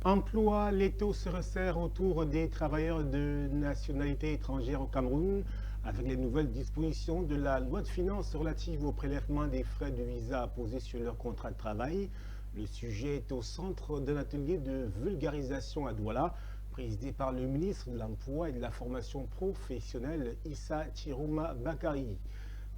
Emploi, l'étau se resserre autour des travailleurs de nationalité étrangère au Cameroun avec les nouvelles dispositions de la loi de finances relative au prélèvement des frais de visa apposés sur leur contrat de travail. Le sujet est au centre d'un atelier de vulgarisation à Douala, présidé par le ministre de l'Emploi et de la formation professionnelle Issa Chirouma Bakari.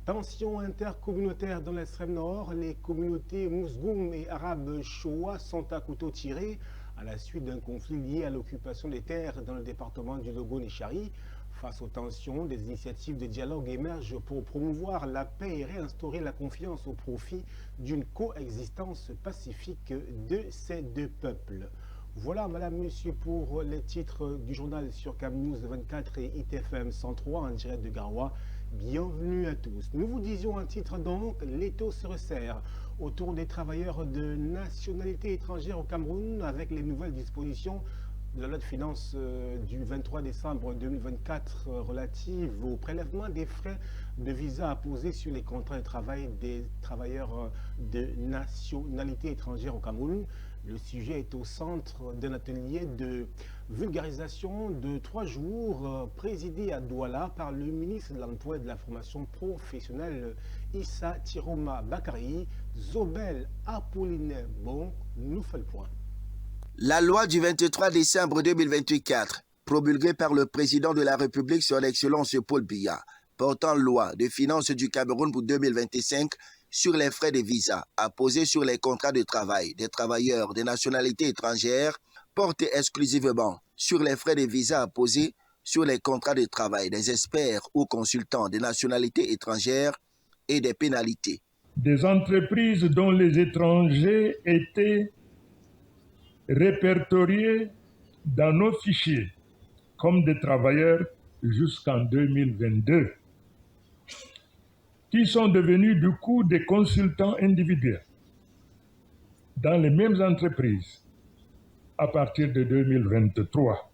Tensions intercommunautaires dans l'extrême nord, les communautés Mousgoum et Arabes Shoa sont à couteau tiré à la suite d'un conflit lié à l'occupation des terres dans le département du Logo-Nechari. Face aux tensions, des initiatives de dialogue émergent pour promouvoir la paix et réinstaurer la confiance au profit d'une coexistence pacifique de ces deux peuples. Voilà, madame, monsieur, pour les titres du journal sur Cam News 24 et ITFM 103 en direct de Garoua. Bienvenue à tous. Nous vous disions un titre donc, l'étau se resserre autour des travailleurs de nationalité étrangère au Cameroun avec les nouvelles dispositions de la loi de finances du 23 décembre 2024 relative au prélèvement des frais de visa apposés sur les contrats de travail des travailleurs de nationalité étrangère au Cameroun. Le sujet est au centre d'un atelier de vulgarisation de 3 jours présidé à Douala par le ministre de l'Emploi et de la formation professionnelle Issa Tiroma Bakari. Zobel Apollinaire Bon nous fait le point. La loi du 23 décembre 2024, promulguée par le président de la République Son Excellence Paul Biya, portant loi de finances du Cameroun pour 2025 sur les frais de visa apposés sur les contrats de travail des travailleurs des nationalités étrangères, porte exclusivement sur les frais de visa apposés sur les contrats de travail des experts ou consultants des nationalités étrangères et des pénalités. Des entreprises dont les étrangers étaient répertoriés dans nos fichiers comme des travailleurs jusqu'en 2022, qui sont devenus du coup des consultants individuels dans les mêmes entreprises à partir de 2023,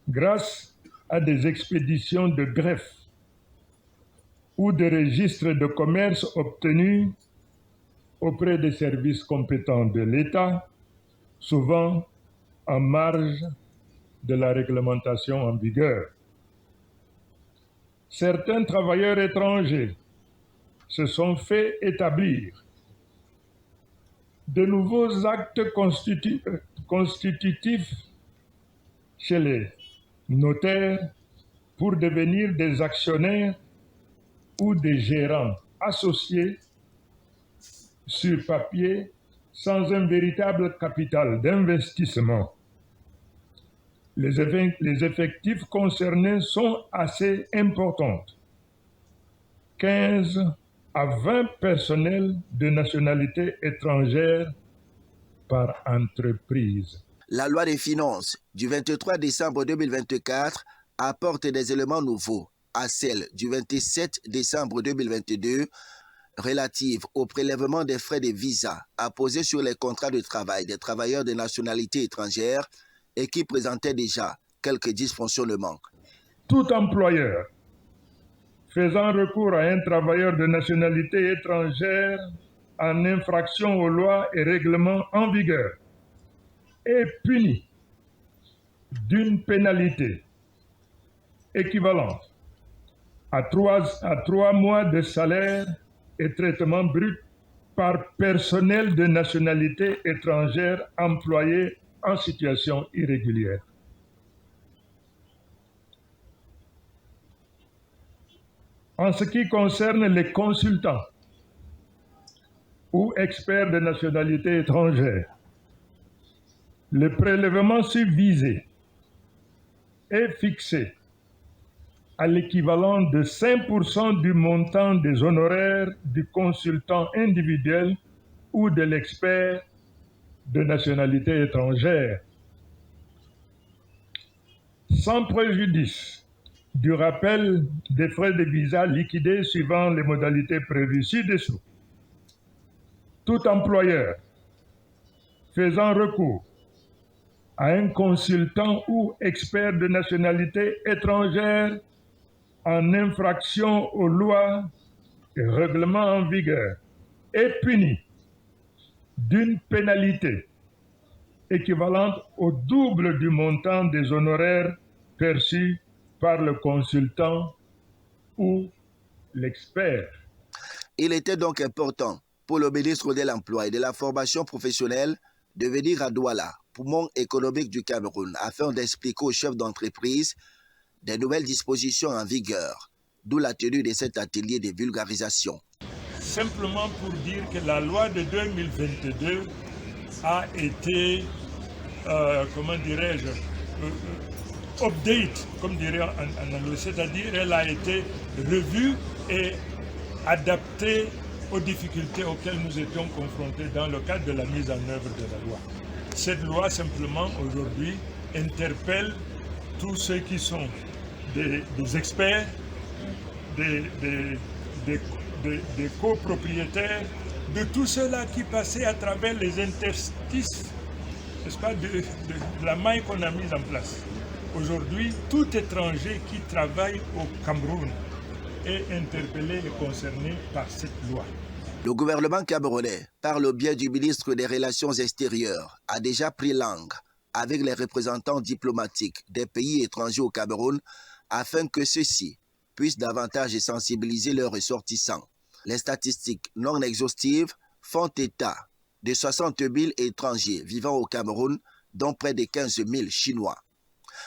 grâce à des expéditions de greffe ou de registres de commerce obtenus auprès des services compétents de l'État, souvent en marge de la réglementation en vigueur. Certains travailleurs étrangers se sont fait établir de nouveaux actes constitutifs chez les notaires pour devenir des actionnaires ou des gérants associés sur papier sans un véritable capital d'investissement. Les effectifs concernés sont assez importants. 15 à 20 personnels de nationalité étrangère par entreprise. La loi des finances du 23 décembre 2024 apporte des éléments nouveaux à celle du 27 décembre 2022 relative au prélèvement des frais de visa apposés sur les contrats de travail des travailleurs de nationalité étrangère et qui présentait déjà quelques dysfonctionnements. Tout employeur faisant recours à un travailleur de nationalité étrangère en infraction aux lois et règlements en vigueur est puni d'une pénalité équivalente à 3 mois de salaire et traitement brut par personnel de nationalité étrangère employé en situation irrégulière. En ce qui concerne les consultants ou experts de nationalité étrangère, le prélèvement subvisé est fixé à l'équivalent de 5% du montant des honoraires du consultant individuel ou de l'expert de nationalité étrangère, sans préjudice du rappel des frais de visa liquidés suivant les modalités prévues ci-dessous. Tout employeur faisant recours à un consultant ou expert de nationalité étrangère en infraction aux lois et règlements en vigueur est puni d'une pénalité équivalente au double du montant des honoraires perçus par le consultant ou l'expert. Il était donc important pour le ministre de l'Emploi et de la Formation professionnelle de venir à Douala, poumon économique du Cameroun, afin d'expliquer aux chefs d'entreprise des nouvelles dispositions en vigueur, d'où la tenue de cet atelier de vulgarisation. Simplement pour dire que la loi de 2022 a été, comment dirais-je, update, comme dirait en anglais, c'est-à-dire elle a été revue et adaptée aux difficultés auxquelles nous étions confrontés dans le cadre de la mise en œuvre de la loi. Cette loi, simplement, aujourd'hui, interpelle tous ceux qui sont des experts, des copropriétaires, de tous ceux-là qui passaient à travers les interstices, n'est-ce pas, de la maille qu'on a mise en place. Aujourd'hui, tout étranger qui travaille au Cameroun est interpellé et concerné par cette loi. Le gouvernement camerounais, par le biais du ministre des Relations extérieures, a déjà pris langue avec les représentants diplomatiques des pays étrangers au Cameroun afin que ceux-ci puissent davantage sensibiliser leurs ressortissants. Les statistiques non exhaustives font état de 60 000 étrangers vivant au Cameroun, dont près de 15 000 Chinois.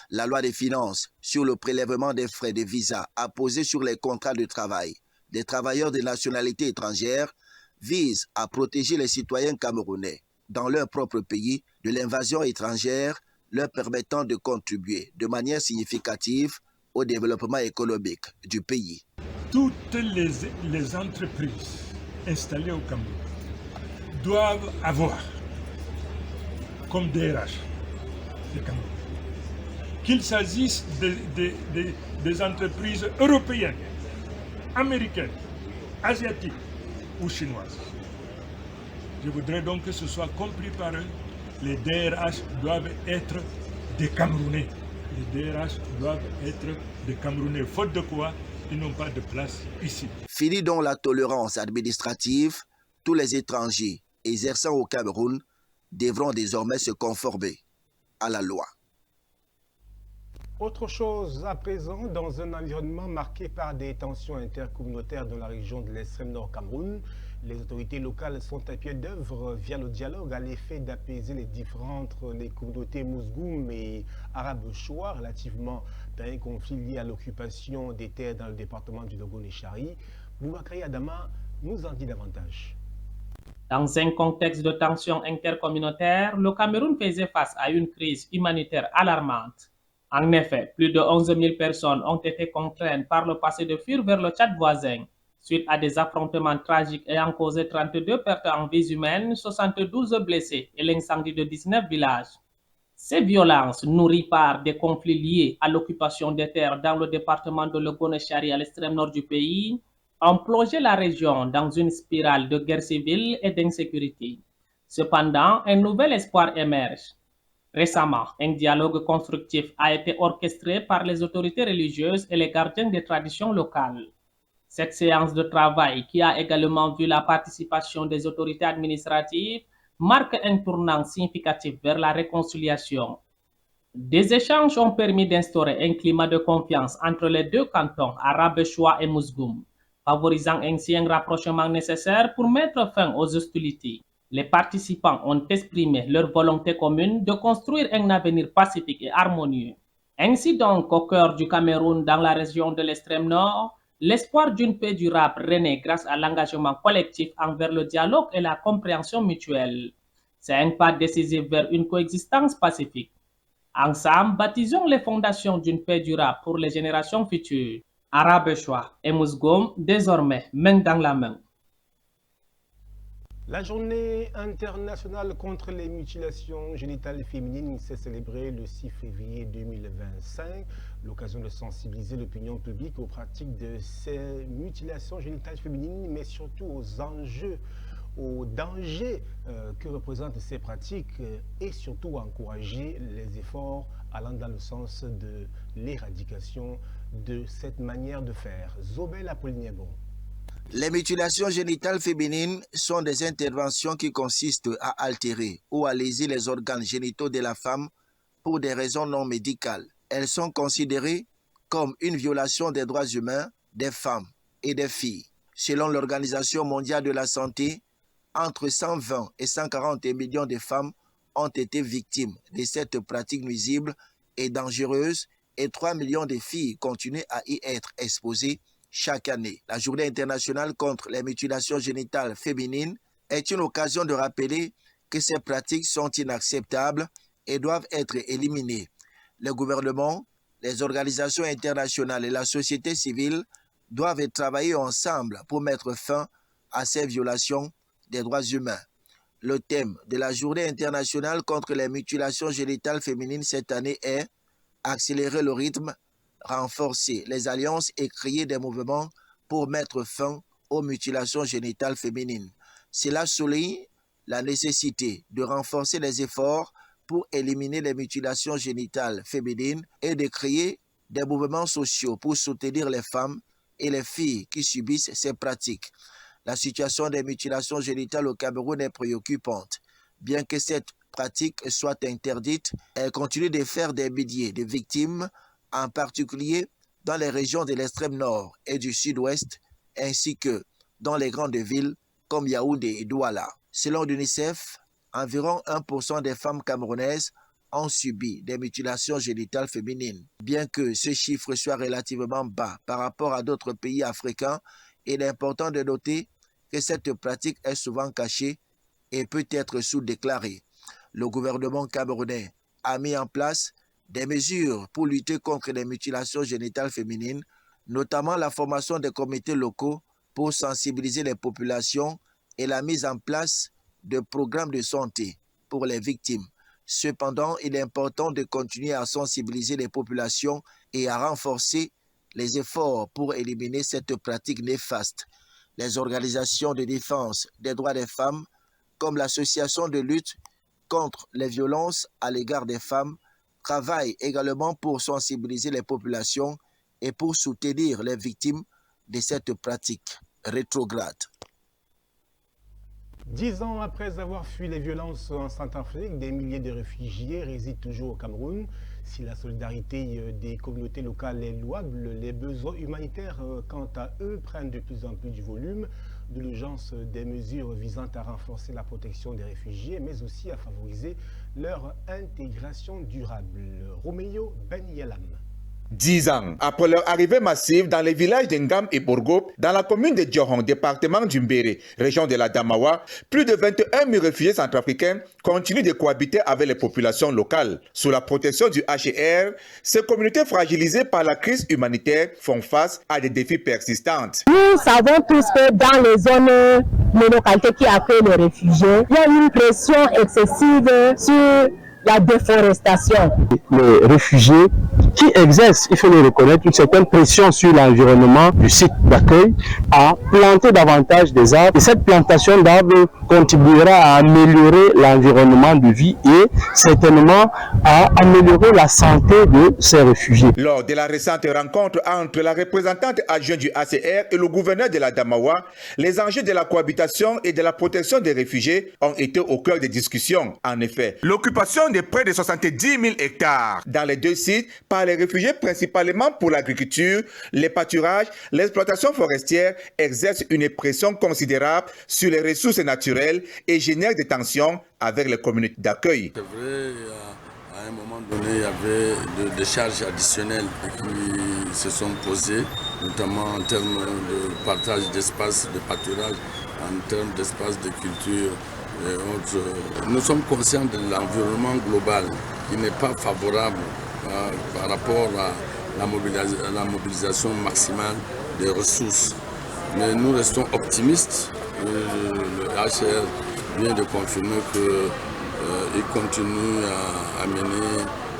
La loi des finances sur le prélèvement des frais de visa apposés sur les contrats de travail des travailleurs de nationalité étrangère vise à protéger les citoyens camerounais dans leur propre pays de l'invasion étrangère, leur permettant de contribuer de manière significative au développement économique du pays. Toutes les entreprises installées au Cameroun doivent avoir comme DRH le Cameroun. Qu'il s'agisse des entreprises européennes, américaines, asiatiques ou chinoises. Je voudrais donc que ce soit compris par eux. Les DRH doivent être des Camerounais. Les DRH doivent être des Camerounais. Faute de quoi, ils n'ont pas de place ici. Fini donc la tolérance administrative. Tous les étrangers exerçant au Cameroun devront désormais se conformer à la loi. Autre chose à présent, dans un environnement marqué par des tensions intercommunautaires dans la région de l'extrême nord Cameroun, les autorités locales sont à pied d'œuvre via le dialogue à l'effet d'apaiser les différends entre les communautés Mousgoum et Arabe-Choua relativement à un conflit lié à l'occupation des terres dans le département du Dogon-et-Chari. Boubacarry Adama nous en dit davantage. Dans un contexte de tensions intercommunautaires, le Cameroun faisait face à une crise humanitaire alarmante. En effet, plus de 11 000 personnes ont été contraintes par le passé de fuir vers le Tchad voisin, suite à des affrontements tragiques ayant causé 32 pertes en vies humaines, 72 blessés et l'incendie de 19 villages. Ces violences, nourries par des conflits liés à l'occupation des terres dans le département de Dogon-et-Chari à l'extrême nord du pays, ont plongé la région dans une spirale de guerre civile et d'insécurité. Cependant, un nouvel espoir émerge. Récemment, un dialogue constructif a été orchestré par les autorités religieuses et les gardiens des traditions locales. Cette séance de travail, qui a également vu la participation des autorités administratives, marque un tournant significatif vers la réconciliation. Des échanges ont permis d'instaurer un climat de confiance entre les deux cantons, Arabe-Choua et Mousgoum, favorisant ainsi un rapprochement nécessaire pour mettre fin aux hostilités. Les participants ont exprimé leur volonté commune de construire un avenir pacifique et harmonieux. Ainsi donc, au cœur du Cameroun, dans la région de l'extrême nord, l'espoir d'une paix durable renaît grâce à l'engagement collectif envers le dialogue et la compréhension mutuelle. C'est un pas décisif vers une coexistence pacifique. Ensemble, baptisons les fondations d'une paix durable pour les générations futures. Arabe-Choua et Mousgoum, désormais, main dans la main. La journée internationale contre les mutilations génitales féminines s'est célébrée le 6 février 2025, l'occasion de sensibiliser l'opinion publique aux pratiques de ces mutilations génitales féminines, mais surtout aux enjeux, aux dangers que représentent ces pratiques et surtout encourager les efforts allant dans le sens de l'éradication de cette manière de faire. Zobel Apollinaire. Les mutilations génitales féminines sont des interventions qui consistent à altérer ou à léser les organes génitaux de la femme pour des raisons non médicales. Elles sont considérées comme une violation des droits humains des femmes et des filles. Selon l'Organisation mondiale de la santé, entre 120 et 140 millions de femmes ont été victimes de cette pratique nuisible et dangereuse et 3 millions de filles continuent à y être exposées chaque année. La Journée internationale contre les mutilations génitales féminines est une occasion de rappeler que ces pratiques sont inacceptables et doivent être éliminées. Le gouvernement, les organisations internationales et la société civile doivent travailler ensemble pour mettre fin à ces violations des droits humains. Le thème de la Journée internationale contre les mutilations génitales féminines cette année est « Accélérer le rythme, renforcer les alliances et créer des mouvements pour mettre fin aux mutilations génitales féminines ». Cela souligne la nécessité de renforcer les efforts pour éliminer les mutilations génitales féminines et de créer des mouvements sociaux pour soutenir les femmes et les filles qui subissent ces pratiques. La situation des mutilations génitales au Cameroun est préoccupante. Bien que cette pratique soit interdite, elle continue de faire des milliers de victimes, en particulier dans les régions de l'extrême nord et du sud-ouest, ainsi que dans les grandes villes comme Yaoundé et Douala. Selon l'UNICEF, environ 1% des femmes camerounaises ont subi des mutilations génitales féminines. Bien que ce chiffre soit relativement bas par rapport à d'autres pays africains, il est important de noter que cette pratique est souvent cachée et peut être sous-déclarée. Le gouvernement camerounais a mis en place des mesures pour lutter contre les mutilations génitales féminines, notamment la formation des comités locaux pour sensibiliser les populations et la mise en place de programmes de santé pour les victimes. Cependant, il est important de continuer à sensibiliser les populations et à renforcer les efforts pour éliminer cette pratique néfaste. Les organisations de défense des droits des femmes, comme l'Association de lutte contre les violences à l'égard des femmes, travaillent également pour sensibiliser les populations et pour soutenir les victimes de cette pratique rétrograde. 10 ans après avoir fui les violences en Centrafrique, des milliers de réfugiés résident toujours au Cameroun. Si la solidarité des communautés locales est louable, les besoins humanitaires, quant à eux, prennent de plus en plus du volume, de l'urgence des mesures visant à renforcer la protection des réfugiés, mais aussi à favoriser leur intégration durable. Roméo Ben Yalam. 10 ans après leur arrivée massive dans les villages d'Engam et Borgo, dans la commune de Diohong, département d'Umbéré, région de la Damawa, plus de 21 000 réfugiés centrafricains continuent de cohabiter avec les populations locales. Sous la protection du HCR, ces communautés fragilisées par la crise humanitaire font face à des défis persistants. Nous savons tous que dans les zones, les localités qui accueillent les réfugiés, il y a une pression excessive sur la déforestation. Les réfugiés qui exercent, il faut le reconnaître, une certaine pression sur l'environnement du site d'accueil à planter davantage des arbres. Et cette plantation d'arbres contribuera à améliorer l'environnement de vie et certainement à améliorer la santé de ces réfugiés. Lors de la récente rencontre entre la représentante adjointe du HCR et le gouverneur de la Damawa, les enjeux de la cohabitation et de la protection des réfugiés ont été au cœur des discussions. En effet, l'occupation de près de 70 000 hectares dans les deux sites par les réfugiés principalement pour l'agriculture, les pâturages, l'exploitation forestière exerce une pression considérable sur les ressources naturelles et génère des tensions avec les communautés d'accueil. C'est vrai, à un moment donné, il y avait des charges additionnelles qui se sont posées, notamment en termes de partage d'espace de pâturage, en termes d'espace de culture. Nous sommes conscients de l'environnement global qui n'est pas favorable par rapport à la mobilisation maximale des ressources. Mais nous restons optimistes. Le HCR vient de confirmer qu'il continue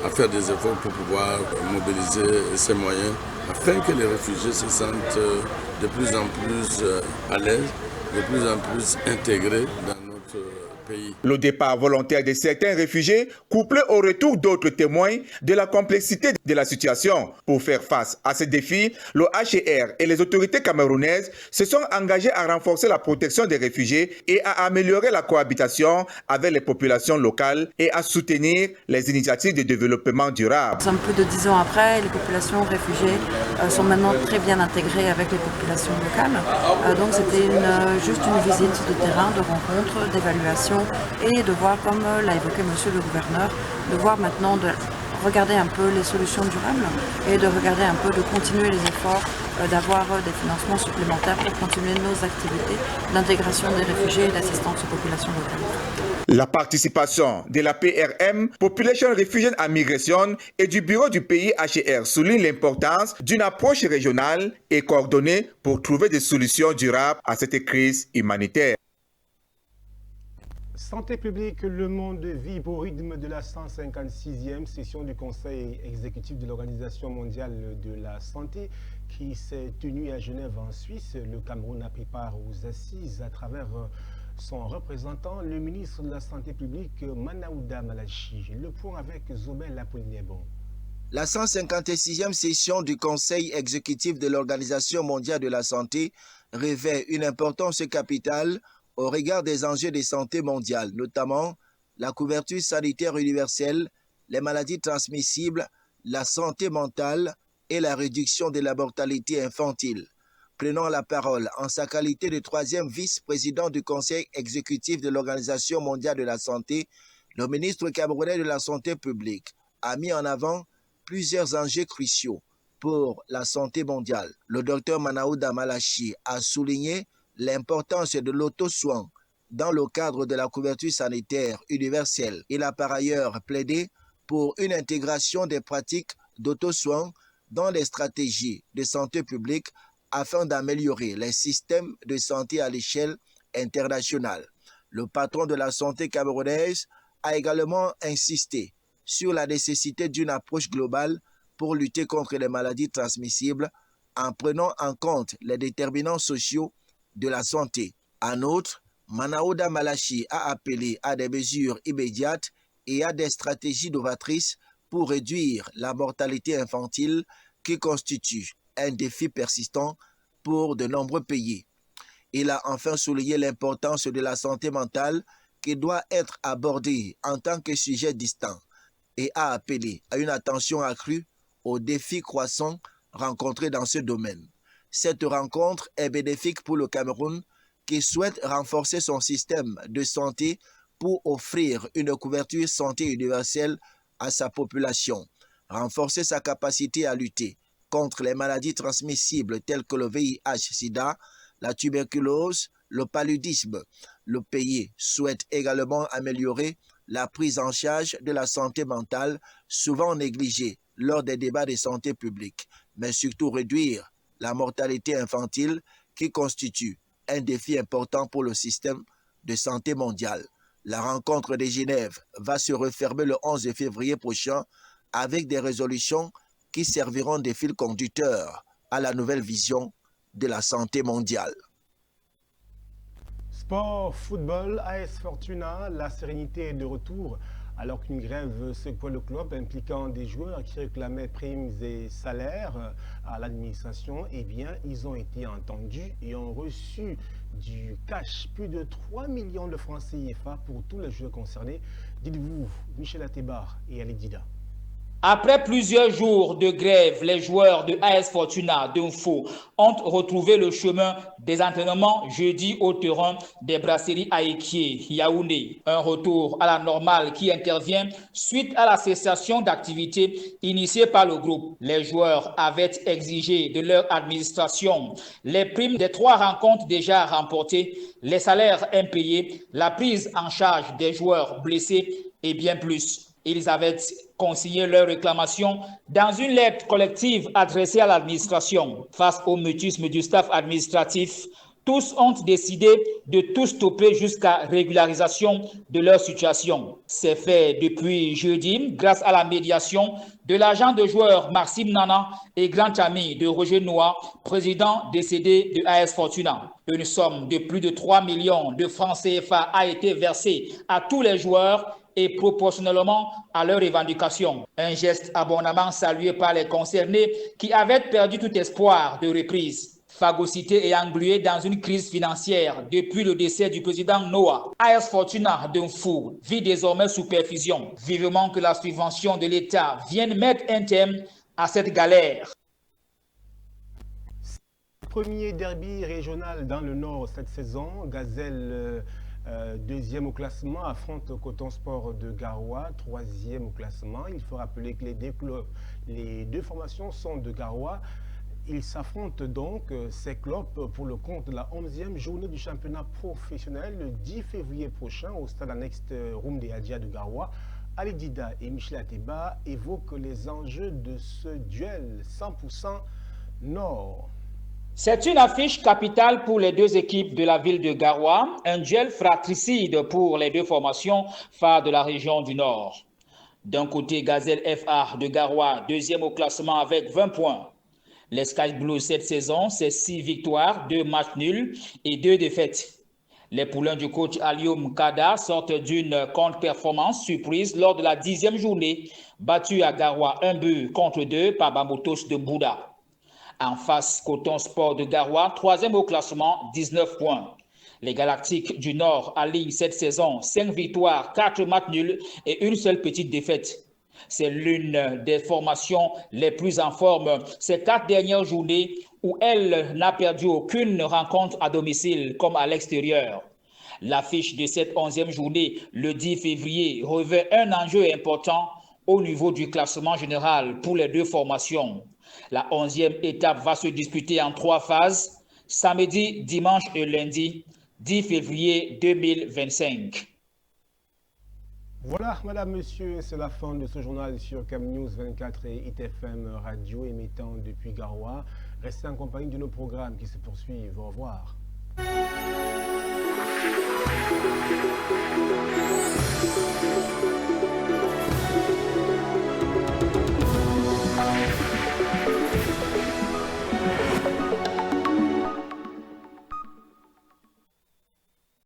à faire des efforts pour pouvoir mobiliser ces moyens afin que les réfugiés se sentent de plus en plus à l'aise, de plus en plus intégrés dans notre pays. Le départ volontaire de certains réfugiés, couplé au retour d'autres témoins de la complexité de la situation. Pour faire face à ces défis, le HCR et les autorités camerounaises se sont engagés à renforcer la protection des réfugiés et à améliorer la cohabitation avec les populations locales et à soutenir les initiatives de développement durable. Nous sommes plus de 10 ans après, les populations réfugiées sont maintenant très bien intégrées avec les populations locales. Donc c'était juste une visite de terrain, de rencontre, d'évaluation et de voir, comme l'a évoqué monsieur le gouverneur, de voir maintenant, de regarder un peu les solutions durables et de regarder un peu, de continuer les efforts, d'avoir des financements supplémentaires pour continuer nos activités d'intégration des réfugiés et d'assistance aux populations locales. La participation de la PRM, Population Refugees and Migration, et du bureau du pays HCR souligne l'importance d'une approche régionale et coordonnée pour trouver des solutions durables à cette crise humanitaire. Santé publique, le monde vibre au rythme de la 156e session du Conseil exécutif de l'Organisation mondiale de la santé qui s'est tenue à Genève en Suisse. Le Cameroun a pris part aux assises à travers son représentant, le ministre de la Santé publique, Manaouda Malachi. Le point avec Zobel Apollinaire-Bon. La 156e session du Conseil exécutif de l'Organisation mondiale de la santé revêt une importance capitale au regard des enjeux de santé mondiale, notamment la couverture sanitaire universelle, les maladies transmissibles, la santé mentale et la réduction de la mortalité infantile. Prenant la parole en sa qualité de troisième vice-président du Conseil exécutif de l'Organisation mondiale de la santé, le ministre camerounais de la Santé publique a mis en avant plusieurs enjeux cruciaux pour la santé mondiale. Le docteur Manaouda Malachi a souligné l'importance de l'auto-soin dans le cadre de la couverture sanitaire universelle. Il a par ailleurs plaidé pour une intégration des pratiques d'auto-soin dans les stratégies de santé publique afin d'améliorer les systèmes de santé à l'échelle internationale. Le patron de la santé camerounaise a également insisté sur la nécessité d'une approche globale pour lutter contre les maladies transmissibles en prenant en compte les déterminants sociaux de la santé. En outre, Manaouda Malachi a appelé à des mesures immédiates et à des stratégies novatrices pour réduire la mortalité infantile qui constitue un défi persistant pour de nombreux pays. Il a enfin souligné l'importance de la santé mentale qui doit être abordée en tant que sujet distinct et a appelé à une attention accrue aux défis croissants rencontrés dans ce domaine. Cette rencontre est bénéfique pour le Cameroun qui souhaite renforcer son système de santé pour offrir une couverture santé universelle à sa population, renforcer sa capacité à lutter contre les maladies transmissibles telles que le VIH-Sida, la tuberculose, le paludisme. Le pays souhaite également améliorer la prise en charge de la santé mentale, souvent négligée lors des débats de santé publique, mais surtout réduire la mortalité infantile qui constitue un défi important pour le système de santé mondial. La rencontre de Genève va se refermer le 11 février prochain avec des résolutions qui serviront de fil conducteur à la nouvelle vision de la santé mondiale. Sport, football, AS Fortuna, la sérénité est de retour alors qu'une grève secouait le club impliquant des joueurs qui réclamaient primes et salaires à l'administration. Eh bien, ils ont été entendus et ont reçu du cash, plus de 3 millions de francs CFA pour tous les joueurs concernés. Dites-vous, Michel Atebar et Ali Dida. Après plusieurs jours de grève, les joueurs de AS Fortuna d'Info ont retrouvé le chemin des entraînements jeudi au terrain des brasseries Aïkié, Yaoundé. Un retour à la normale qui intervient suite à la cessation d'activité initiée par le groupe. Les joueurs avaient exigé de leur administration les primes des 3 rencontres déjà remportées, les salaires impayés, la prise en charge des joueurs blessés et bien plus. Ils avaient consigné leurs réclamations dans une lettre collective adressée à l'administration. Face au mutisme du staff administratif, Tous ont décidé de tout stopper jusqu'à régularisation de leur situation. C'est fait depuis jeudi grâce à la médiation de l'agent de joueur Maxime Nana et grand ami de Roger Noah, président décédé de AS Fortuna. Une somme de plus de 3 millions de francs CFA a été versée à tous les joueurs et proportionnellement à leurs revendications. Un geste abondamment salué par les concernés qui avaient perdu tout espoir de reprise. Phagocyté et englué dans une crise financière depuis le décès du président Noah, AS Fortuna d'un fou vit désormais sous perfusion. Vivement que la subvention de l'État vienne mettre un terme à cette galère. Premier derby régional dans le Nord cette saison. Gazelle, deuxième au classement, affronte Coton Sport de Garoua, troisième au classement. Il faut rappeler que les deux formations sont de Garoua. Ils s'affrontent donc, ces clubs, pour le compte de la 11e journée du championnat professionnel le 10 février prochain au stade annexe Roumde Adja de Garoua. Ali Dida et Michel Ateba évoquent les enjeux de ce duel 100% Nord. C'est une affiche capitale pour les deux équipes de la ville de Garoua, un duel fratricide pour les deux formations phares de la région du Nord. D'un côté, Gazelle FA de Garoua, deuxième au classement avec 20 points. Les Sky Blues cette saison, c'est 6 victoires, 2 matchs nuls et 2 défaites. Les poulains du coach Alioum Kada sortent d'une contre-performance surprise lors de la 10e journée, battue à Garoua 1-2 par Bambotos de Bouddha. En face, Coton Sport de Garoua, 3e au classement, 19 points. Les Galactiques du Nord alignent cette saison 5 victoires, 4 matchs nuls et une seule petite défaite. C'est l'une des formations les plus en forme ces 4 dernières journées où elle n'a perdu aucune rencontre à domicile comme à l'extérieur. L'affiche de cette 11e journée, le 10 février, revêt un enjeu important au niveau du classement général pour les deux formations. La 11e étape va se disputer en 3 phases, samedi, dimanche et lundi, 10 février 2025. Voilà, madame, monsieur, c'est la fin de ce journal sur Cam News 24 et ITFM Radio émettant depuis Garoua. Restez en compagnie de nos programmes qui se poursuivent. Au revoir.